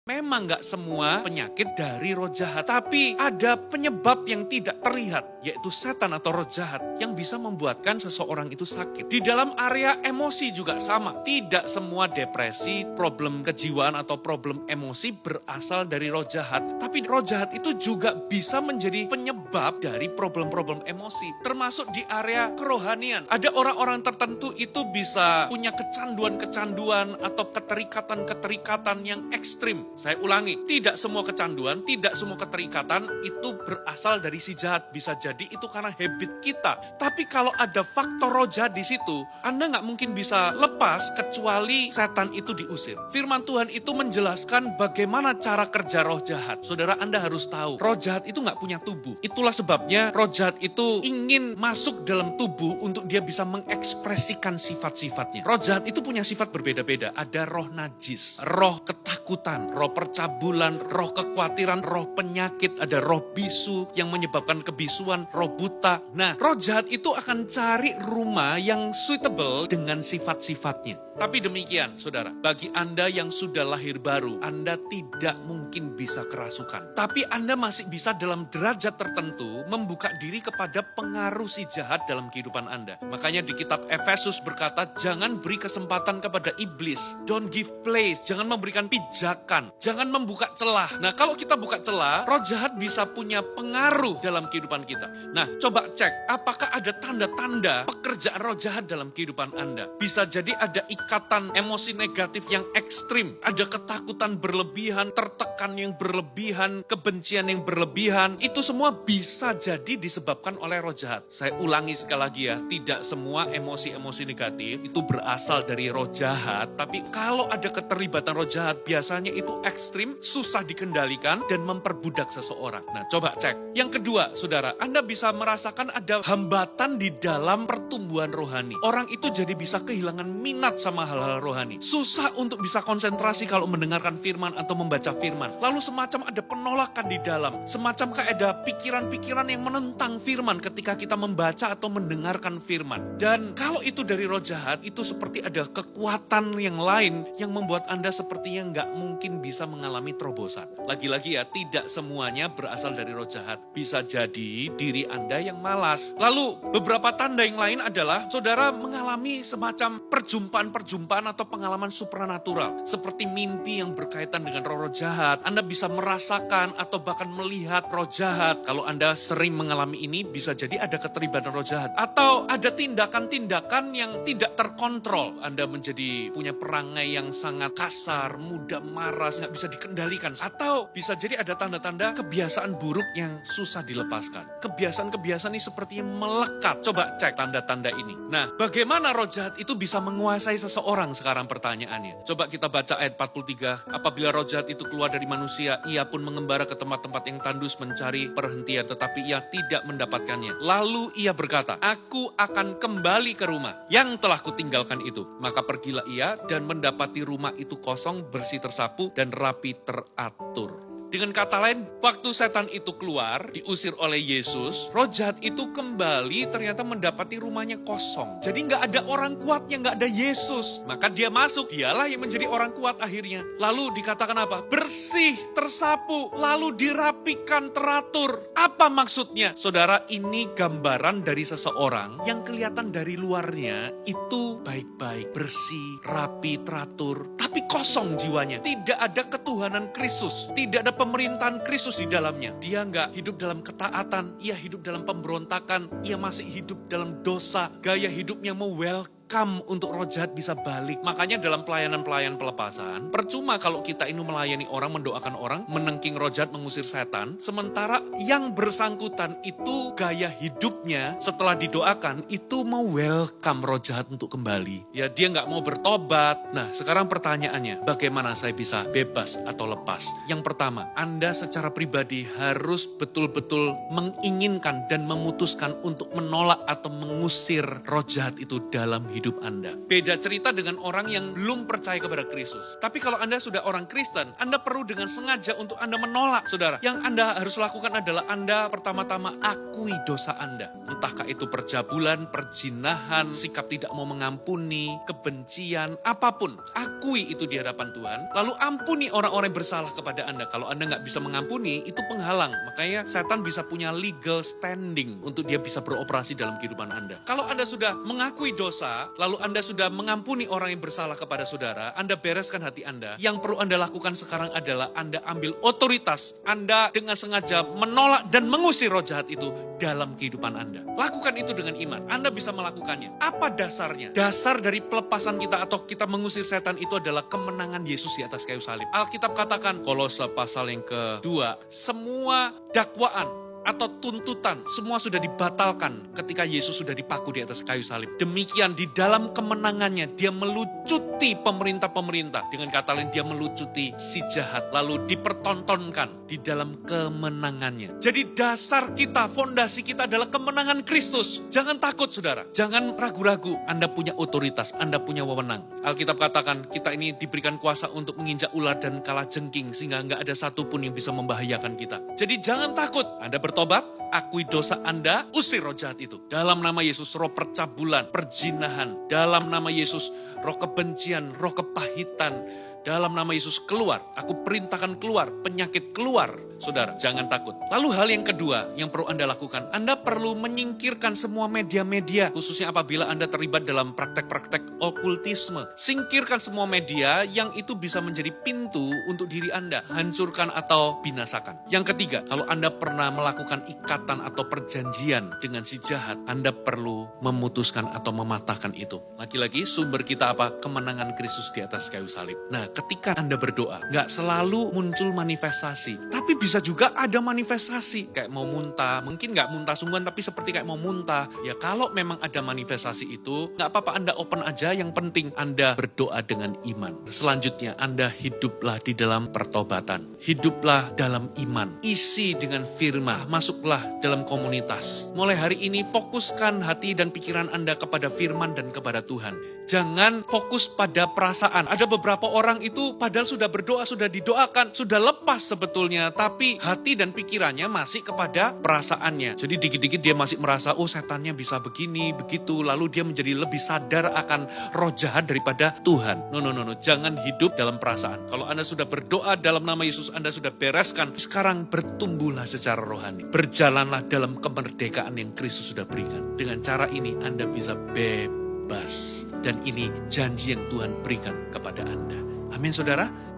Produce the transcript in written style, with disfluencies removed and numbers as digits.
Memang nggak semua penyakit dari roh jahat, tapi ada penyebab yang tidak terlihat, yaitu setan atau roh jahat yang bisa membuatkan seseorang itu sakit. Di dalam area emosi juga sama. Tidak semua depresi, problem kejiwaan atau problem emosi berasal dari roh jahat, tapi roh jahat itu juga bisa menjadi penyebab dari problem-problem emosi, termasuk di area kerohanian. Ada orang-orang tertentu itu bisa punya kecanduan-kecanduan atau keterikatan-keterikatan yang ekstrim. Saya ulangi, tidak semua kecanduan, tidak semua keterikatan itu berasal dari si jahat. Bisa jadi itu karena habit kita. Tapi kalau ada faktor roh jahat di situ, Anda nggak mungkin bisa lepas kecuali setan itu diusir. Firman Tuhan itu menjelaskan bagaimana cara kerja roh jahat. Saudara, Anda harus tahu, roh jahat itu nggak punya tubuh. Itulah sebabnya roh jahat itu ingin masuk dalam tubuh untuk dia bisa mengekspresikan sifat-sifatnya. Roh jahat itu punya sifat berbeda-beda. Ada roh najis, roh ketakutan, roh percabulan, roh kekhawatiran, roh penyakit, ada roh bisu yang menyebabkan kebisuan, roh buta. Nah, roh jahat itu akan cari rumah yang suitable dengan sifat-sifatnya. Tapi demikian, saudara, bagi Anda yang sudah lahir baru, Anda tidak mungkin bisa kerasukan. Tapi Anda masih bisa dalam derajat tertentu membuka diri kepada pengaruh si jahat dalam kehidupan Anda. Makanya di kitab Efesus berkata, jangan beri kesempatan kepada iblis. Don't give place, jangan memberikan pijakan, jangan membuka celah. Nah, kalau kita buka celah, roh jahat bisa punya pengaruh dalam kehidupan kita. Nah, coba cek, apakah ada tanda-tanda pekerjaan roh jahat dalam kehidupan Anda? Bisa jadi ada ikatan emosi negatif yang ekstrim, ada ketakutan berlebihan, tertekan yang berlebihan, kebencian yang berlebihan. Itu semua bisa jadi disebabkan oleh roh jahat. Saya ulangi sekali lagi ya, tidak semua emosi-emosi negatif itu berasal dari roh jahat, tapi kalau ada keterlibatan roh jahat, biasanya itu ekstrim, susah dikendalikan, dan memperbudak seseorang. Nah, coba cek. Yang kedua, saudara, Anda bisa merasakan ada hambatan di dalam pertumbuhan rohani. Orang itu jadi bisa kehilangan minat sama hal-hal rohani. Susah untuk bisa konsentrasi kalau mendengarkan firman atau membaca firman. Lalu semacam ada penolakan di dalam. Semacam kayak ada pikiran-pikiran yang menentang firman ketika kita membaca atau mendengarkan firman. Dan kalau itu dari roh jahat, itu seperti ada kekuatan yang lain yang membuat Anda sepertinya nggak mungkin bisa mengalami terobosan. Lagi-lagi ya, tidak semuanya berasal dari roh jahat. Bisa jadi diri Anda yang malas. Lalu beberapa tanda yang lain adalah saudara mengalami semacam perjumpaan-perjumpaan atau pengalaman supranatural. Seperti mimpi yang berkaitan dengan roh-roh jahat. Anda bisa merasakan atau bahkan melihat roh jahat. Kalau Anda sering mengalami ini, bisa jadi ada keterlibatan roh jahat. Atau ada tindakan-tindakan yang tidak terkontrol. Anda menjadi punya perangai yang sangat kasar, mudah marah, nggak bisa dikendalikan. Atau bisa jadi ada tanda-tanda kebiasaan buruk yang susah dilepaskan. Kebiasaan-kebiasaan ini sepertinya melekat. Coba cek tanda-tanda ini. Nah, bagaimana roh jahat itu bisa menguasai seseorang sekarang pertanyaannya. Coba kita baca ayat 43. Apabila roh jahat itu keluar dari manusia, ia pun mengembara ke tempat-tempat yang tandus mencari perhentian, tetapi ia tidak mendapatkannya. Lalu ia berkata, aku akan kembali ke rumah yang telah kutinggalkan itu. Maka pergilah ia dan mendapati rumah itu kosong, bersih tersapu, dan rapi teratur. Dengan kata lain, waktu setan itu keluar, diusir oleh Yesus, roh jahat itu kembali ternyata mendapati rumahnya kosong. Jadi nggak ada orang kuatnya, nggak ada Yesus. Maka dia masuk, dialah yang menjadi orang kuat akhirnya. Lalu dikatakan apa? Bersih, tersapu, lalu dirapikan, teratur. Apa maksudnya? Saudara, ini gambaran dari seseorang yang kelihatan dari luarnya itu baik-baik, bersih, rapi, teratur. Tapi kosong jiwanya. Tidak ada ketuhanan Kristus, tidak ada pemerintahan Kristus di dalamnya. Dia nggak hidup dalam ketaatan, ia hidup dalam pemberontakan, ia masih hidup dalam dosa. Gaya hidupnya mau welcome untuk roh jahat bisa balik. Makanya dalam pelayanan-pelayanan pelepasan, percuma kalau kita ini melayani orang, mendoakan orang, menengking roh jahat, mengusir setan, sementara yang bersangkutan itu gaya hidupnya setelah didoakan, itu mau welcome roh jahat untuk kembali. Ya, dia nggak mau bertobat. Nah, sekarang pertanyaannya, bagaimana saya bisa bebas atau lepas? Yang pertama, Anda secara pribadi harus betul-betul menginginkan dan memutuskan untuk menolak atau mengusir roh jahat itu dalam hidup hidup Anda. Beda cerita dengan orang yang belum percaya kepada Kristus. Tapi kalau Anda sudah orang Kristen, Anda perlu dengan sengaja untuk Anda menolak, saudara. Yang Anda harus lakukan adalah Anda pertama-tama akui dosa Anda. Entahkah itu perjabulan, perzinahan, sikap tidak mau mengampuni, kebencian, apapun. Akui itu di hadapan Tuhan, lalu ampuni orang-orang yang bersalah kepada Anda. Kalau Anda nggak bisa mengampuni, itu penghalang. Makanya setan bisa punya legal standing untuk dia bisa beroperasi dalam kehidupan Anda. Kalau Anda sudah mengakui dosa, lalu Anda sudah mengampuni orang yang bersalah kepada saudara, Anda bereskan hati Anda. Yang perlu Anda lakukan sekarang adalah Anda ambil otoritas. Anda dengan sengaja menolak dan mengusir roh jahat itu dalam kehidupan Anda. Lakukan itu dengan iman. Anda bisa melakukannya. Apa dasarnya? Dasar dari pelepasan kita atau kita mengusir setan itu adalah kemenangan Yesus di atas kayu salib. Alkitab katakan, Kolose pasal yang kedua, semua dakwaan atau tuntutan semua sudah dibatalkan ketika Yesus sudah dipaku di atas kayu salib. Demikian di dalam kemenangannya dia melucuti pemerintah-pemerintah. Dengan kata lain dia melucuti si jahat. Lalu dipertontonkan di dalam kemenangannya. Jadi dasar kita, fondasi kita adalah kemenangan Kristus. Jangan takut saudara. Jangan ragu-ragu. Anda punya otoritas. Anda punya wewenang. Alkitab katakan kita ini diberikan kuasa untuk menginjak ular dan kalajengking. Sehingga nggak ada satupun yang bisa membahayakan kita. Jadi jangan takut. Anda bertobat, akui dosa Anda, usir roh jahat itu. Dalam nama Yesus, roh percabulan, perzinahan. Dalam nama Yesus, roh kebencian, roh kepahitan. Dalam nama Yesus keluar, aku perintahkan keluar, penyakit keluar. Saudara, jangan takut. Lalu hal yang kedua yang perlu Anda lakukan, Anda perlu menyingkirkan semua media-media, khususnya apabila Anda terlibat dalam praktek-praktek okultisme. Singkirkan semua media yang itu bisa menjadi pintu untuk diri Anda, hancurkan atau binasakan. Yang ketiga, kalau Anda pernah melakukan ikatan atau perjanjian dengan si jahat, Anda perlu memutuskan atau mematahkan itu. Lagi-lagi sumber kita apa? Kemenangan Kristus di atas kayu salib. Nah, ketika Anda berdoa, nggak selalu muncul manifestasi, tapi bisa juga ada manifestasi, kayak mau muntah, mungkin nggak muntah sungguhan, tapi seperti kayak mau muntah. Ya kalau memang ada manifestasi itu, nggak apa-apa Anda open aja, yang penting Anda berdoa dengan iman. Selanjutnya, Anda hiduplah di dalam pertobatan, hiduplah dalam iman, isi dengan firman, masuklah dalam komunitas. Mulai hari ini fokuskan hati dan pikiran Anda kepada firman dan kepada Tuhan. Jangan fokus pada perasaan. Ada beberapa orang itu padahal sudah berdoa, sudah didoakan, sudah lepas sebetulnya, tapi hati dan pikirannya masih kepada perasaannya. Jadi dikit-dikit dia masih merasa, oh setannya bisa begini, begitu. Lalu dia menjadi lebih sadar akan roh jahat daripada Tuhan. No. Jangan hidup dalam perasaan. Kalau Anda sudah berdoa dalam nama Yesus, Anda sudah bereskan. Sekarang bertumbuhlah secara rohani. Berjalanlah dalam kemerdekaan yang Kristus sudah berikan. Dengan cara ini Anda bisa bebas. Dan ini janji yang Tuhan berikan kepada Anda. Amin saudara.